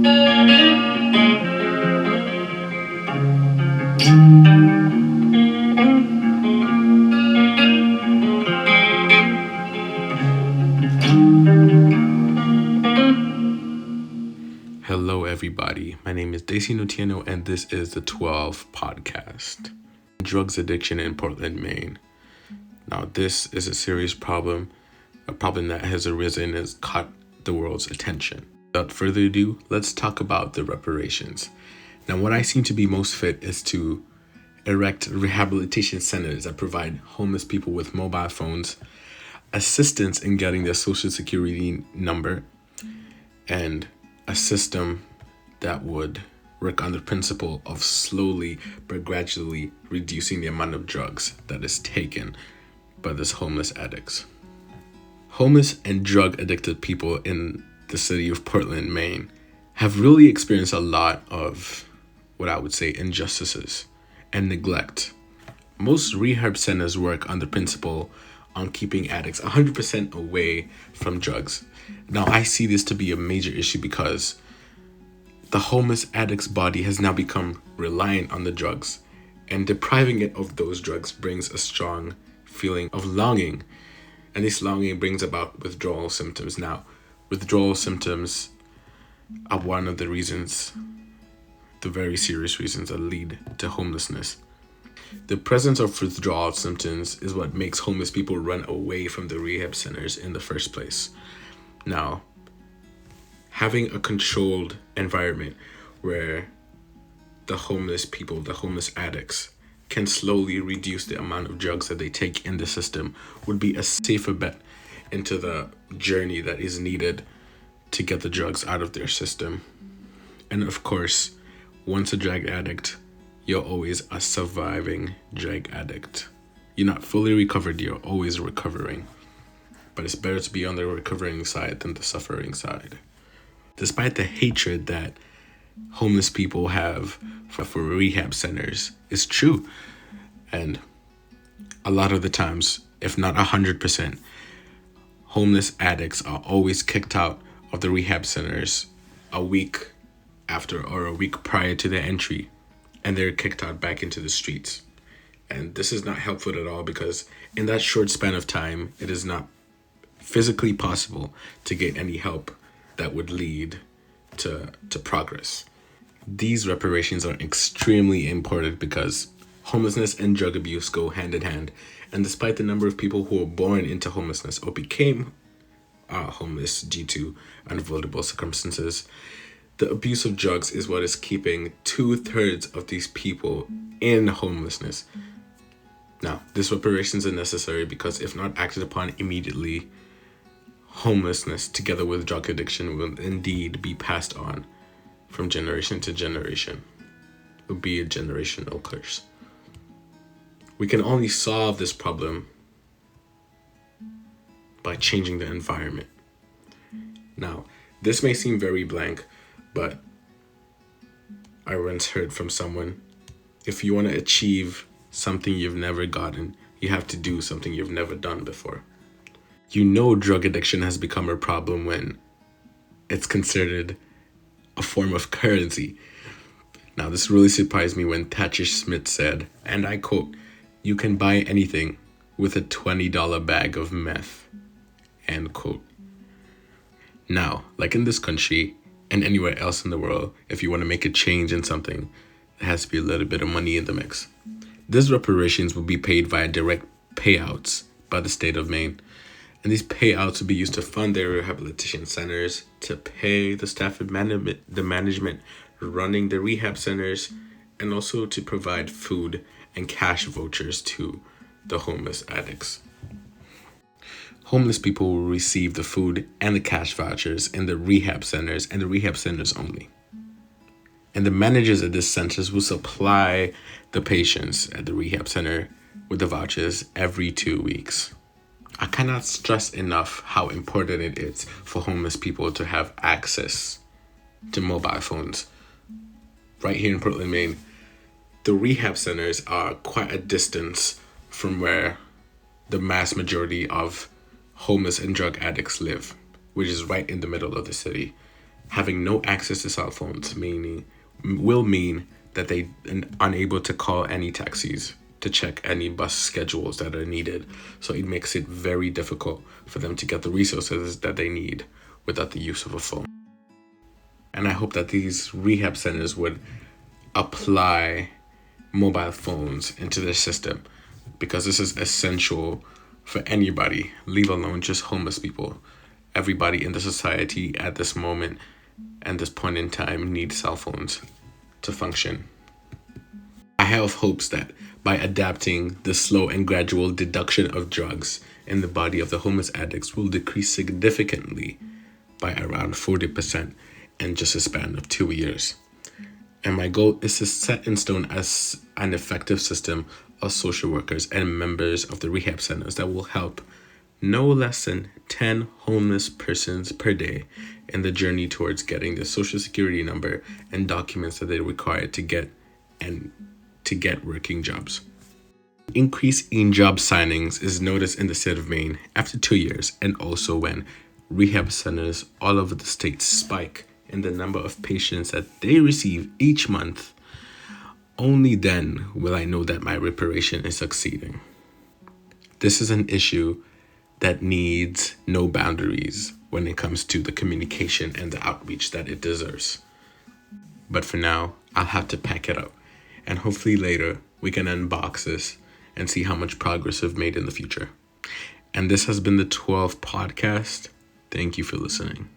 Hello, everybody. My name is Daisy Notieno, and this is the 12 podcast. Drugs addiction in Portland, Maine. Now, this is a serious problem, a problem that has arisen and has caught the world's attention. Without further ado, let's talk about the reparations. Now, what I seem to be most fit is to erect rehabilitation centers that provide homeless people with mobile phones, assistance in getting their social security number, and a system that would work on the principle of slowly but gradually reducing the amount of drugs that is taken by these homeless addicts. Homeless and drug addicted people in the city of Portland, Maine have really experienced a lot of what I would say injustices and neglect. Most rehab centers work on the principle on keeping addicts 100% away from drugs. Now, I see this to be a major issue because the homeless addict's body has now become reliant on the drugs, and depriving it of those drugs brings a strong feeling of longing, and this longing brings about withdrawal symptoms. Now, withdrawal symptoms are one of the reasons, the very serious reasons that lead to homelessness. The presence of withdrawal symptoms is what makes homeless people run away from the rehab centers in the first place. Now, having a controlled environment where the homeless people, the homeless addicts, can slowly reduce the amount of drugs that they take in the system would be a safer bet into the journey that is needed to get the drugs out of their system. And of course, once a drug addict, you're always a surviving drug addict. You're not fully recovered, you're always recovering. But it's better to be on the recovering side than the suffering side. Despite the hatred that homeless people have for rehab centers, it's true. And a lot of the times, if not 100%, homeless addicts are always kicked out of the rehab centers a week after or a week prior to their entry, and they're kicked out back into the streets. And this is not helpful at all because in that short span of time, it is not physically possible to get any help that would lead to progress. These reparations are extremely important because homelessness and drug abuse go hand in hand. And despite the number of people who are born into homelessness or became homeless due to unavoidable circumstances, the abuse of drugs is what is keeping 2/3 of these people in homelessness. Now, these reparations are necessary because if not acted upon immediately, homelessness together with drug addiction will indeed be passed on from generation to generation. It will be a generational curse. We can only solve this problem by changing the environment. Now, this may seem very blank, but I once heard from someone, if you want to achieve something you've never gotten, you have to do something you've never done before. You know drug addiction has become a problem when it's considered a form of currency. Now, this really surprised me when Thatcher Smith said, and I quote, "You can buy anything with a $20 bag of meth," end quote. Now, like in this country and anywhere else in the world, if you want to make a change in something, there has to be a little bit of money in the mix. These reparations will be paid via direct payouts by the state of Maine. And these payouts will be used to fund their rehabilitation centers, to pay the staff and the management running the rehab centers, and also to provide food and cash vouchers to the homeless addicts. Homeless people will receive the food and the cash vouchers in the rehab centers and the rehab centers only. And the managers at these centers will supply the patients at the rehab center with the vouchers every 2 weeks. I cannot stress enough how important it is for homeless people to have access to mobile phones. Right here in Portland, Maine, the rehab centers are quite a distance from where the mass majority of homeless and drug addicts live, which is right in the middle of the city. having no access to cell phones will mean that they are unable to call any taxis, to check any bus schedules that are needed. So it makes it very difficult for them to get the resources that they need without the use of a phone. And I hope that these rehab centers would apply mobile phones into their system, because this is essential for anybody, leave alone just homeless people. Everybody in the society at this moment and this point in time needs cell phones to function. I have hopes that by adapting the slow and gradual deduction of drugs in the body of the homeless addicts will decrease significantly by around 40% in just a span of 2 years. And my goal is to set in stone as an effective system of social workers and members of the rehab centers that will help no less than 10 homeless persons per day in the journey towards getting the social security number and documents that they require to get working jobs. Increase in job signings is noticed in the state of Maine after 2 years, and also when rehab centers all over the state spike in the number of patients that they receive each month. Only then will I know that my reparation is succeeding. This is an issue that needs no boundaries when it comes to the communication and the outreach that it deserves. But for now, I'll have to pack it up, and hopefully later we can unbox this and see how much progress we've made in the future. And this has been the 12th podcast. Thank you for listening.